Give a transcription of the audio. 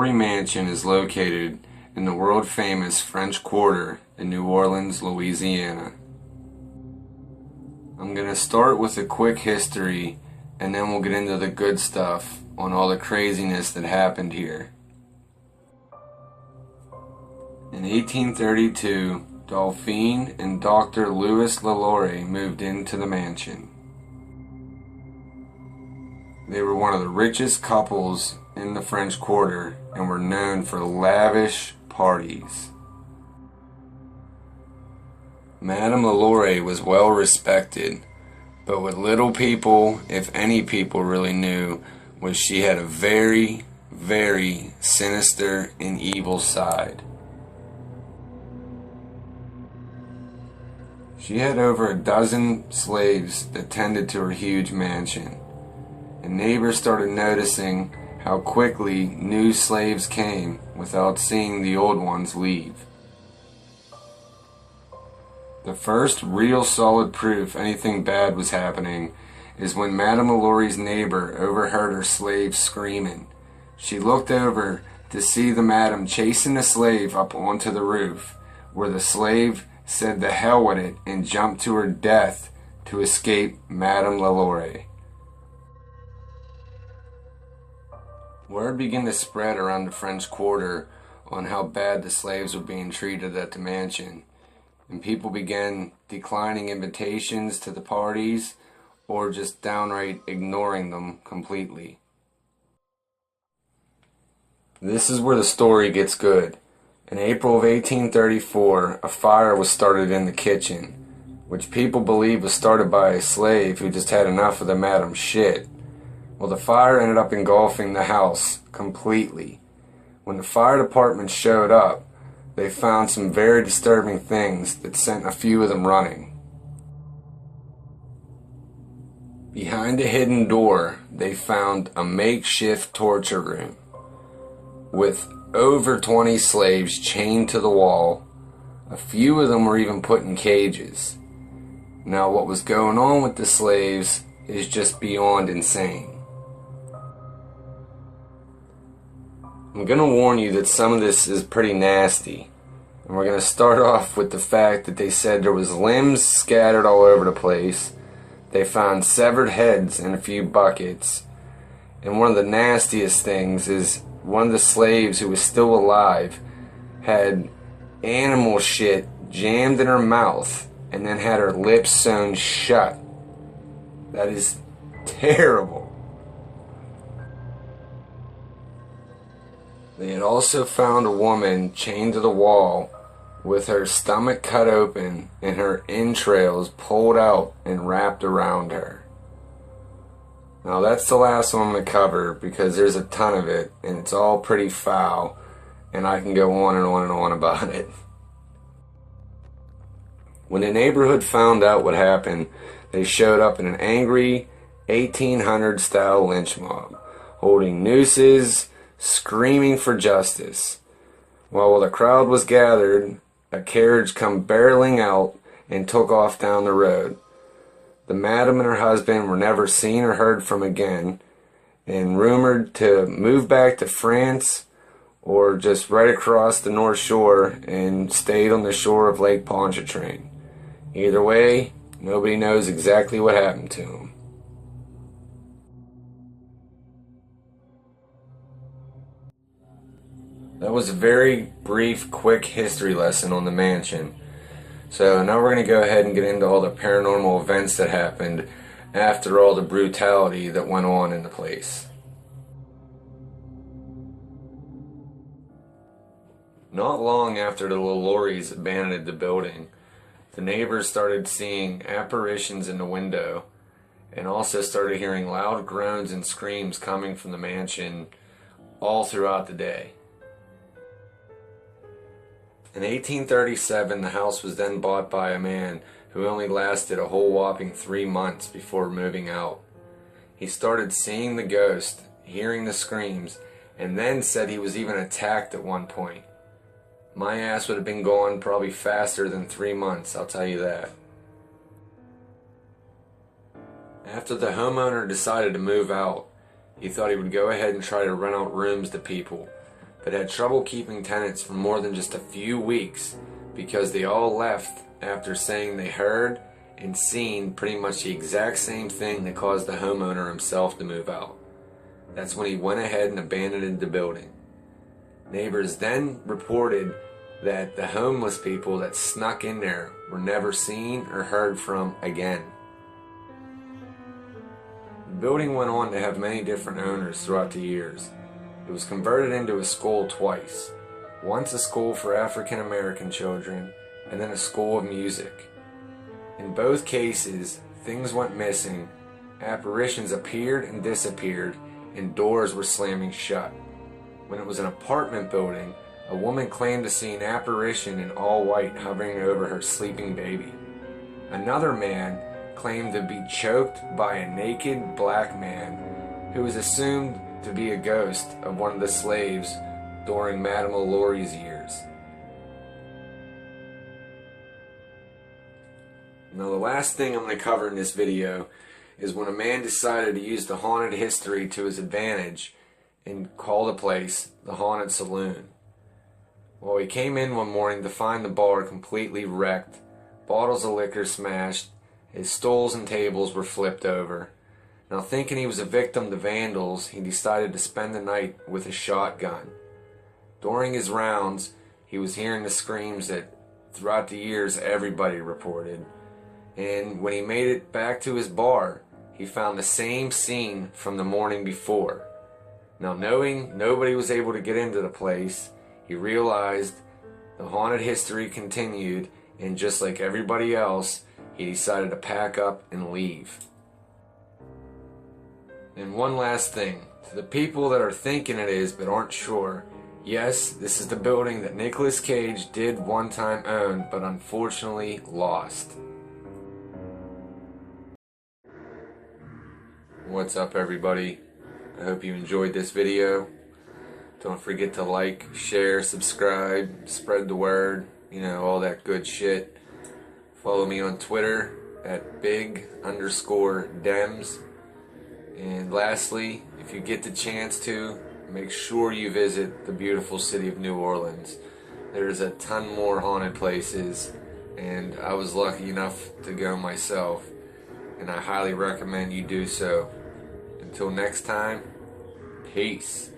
Lalaurie Mansion is located in the world-famous French Quarter in New Orleans, Louisiana. I'm going to start with a quick history, and then we'll get into the good stuff on all the craziness that happened here. In 1832, Delphine and Dr. Louis Lalaurie moved into the mansion. They were one of the richest couples in the French Quarter and were known for lavish parties. Madame Lalaurie was well respected, but what little people, if any people, really knew was she had a very, very sinister and evil side. She had over a dozen slaves that tended to her huge mansion, and neighbors started noticing how quickly new slaves came without seeing the old ones leave. The first real solid proof anything bad was happening is when Madame Laurie's neighbor overheard her slave screaming. She looked over to see the madam chasing the slave up onto the roof, where the slave said the hell with it and jumped to her death to escape Madame Lalaurie. Word began to spread around the French Quarter on how bad the slaves were being treated at the mansion, and people began declining invitations to the parties or just downright ignoring them completely. This is where the story gets good. In April of 1834, a fire was started in the kitchen, which people believe was started by a slave who just had enough of the madam's shit. Well, the fire ended up engulfing the house completely. When the fire department showed up, they found some very disturbing things that sent a few of them running. Behind a hidden door, they found a makeshift torture room with over 20 slaves chained to the wall. A few of them were even put in cages. Now, what was going on with the slaves is just beyond insane. I'm going to warn you that some of this is pretty nasty. And we're going to start off with the fact that they said there was limbs scattered all over the place. They found severed heads in a few buckets. And one of the nastiest things is one of the slaves who was still alive had animal shit jammed in her mouth and then had her lips sewn shut. That is terrible. They had also found a woman chained to the wall with her stomach cut open and her entrails pulled out and wrapped around her. Now that's the last one I'm going to cover because there's a ton of it and it's all pretty foul and I can go on and on and on about it. When the neighborhood found out what happened, they showed up in an angry 1800 style lynch mob, holding nooses, screaming for justice. While the crowd was gathered, a carriage come barreling out and took off down the road. The madam and her husband were never seen or heard from again, and rumored to move back to France or just right across the North Shore and stayed on the shore of Lake Pontchartrain. Either way, nobody knows exactly what happened to them. That was a very brief, quick history lesson on the mansion. So now we're going to go ahead and get into all the paranormal events that happened after all the brutality that went on in the place. Not long after the Lalauries abandoned the building, the neighbors started seeing apparitions in the window and also started hearing loud groans and screams coming from the mansion all throughout the day. In 1837, the house was then bought by a man who only lasted a whole whopping 3 months before moving out. He started seeing the ghost, hearing the screams, and then said he was even attacked at one point. My ass would have been gone probably faster than 3 months, I'll tell you that. After the homeowner decided to move out, he thought he would go ahead and try to rent out rooms to people, but had trouble keeping tenants for more than just a few weeks because they all left after saying they heard and seen pretty much the exact same thing that caused the homeowner himself to move out. That's when he went ahead and abandoned the building. Neighbors then reported that the homeless people that snuck in there were never seen or heard from again. The building went on to have many different owners throughout the years. It was converted into a school twice. Once a school for African American children, and then a school of music. In both cases, things went missing, apparitions appeared and disappeared, and doors were slamming shut. When it was an apartment building, a woman claimed to see an apparition in all white hovering over her sleeping baby. Another man claimed to be choked by a naked black man who was assumed to be a ghost of one of the slaves during Madame Laurie's years. Now the last thing I'm going to cover in this video is when a man decided to use the haunted history to his advantage and call the place the Haunted Saloon. Well, he came in one morning to find the bar completely wrecked, bottles of liquor smashed, his stools and tables were flipped over. Now thinking he was a victim to vandals, he decided to spend the night with a shotgun. During his rounds, he was hearing the screams that throughout the years everybody reported. And when he made it back to his bar, he found the same scene from the morning before. Now knowing nobody was able to get into the place, he realized the haunted history continued, and just like everybody else, he decided to pack up and leave. And one last thing, to the people that are thinking it is but aren't sure, yes, this is the building that Nicolas Cage did one time own, but unfortunately lost. What's up, everybody? I hope you enjoyed this video. Don't forget to like, share, subscribe, spread the word, all that good shit. Follow me on Twitter at big_Dems. And lastly, if you get the chance to, make sure you visit the beautiful city of New Orleans. There's a ton more haunted places, and I was lucky enough to go myself, and I highly recommend you do so. Until next time, peace.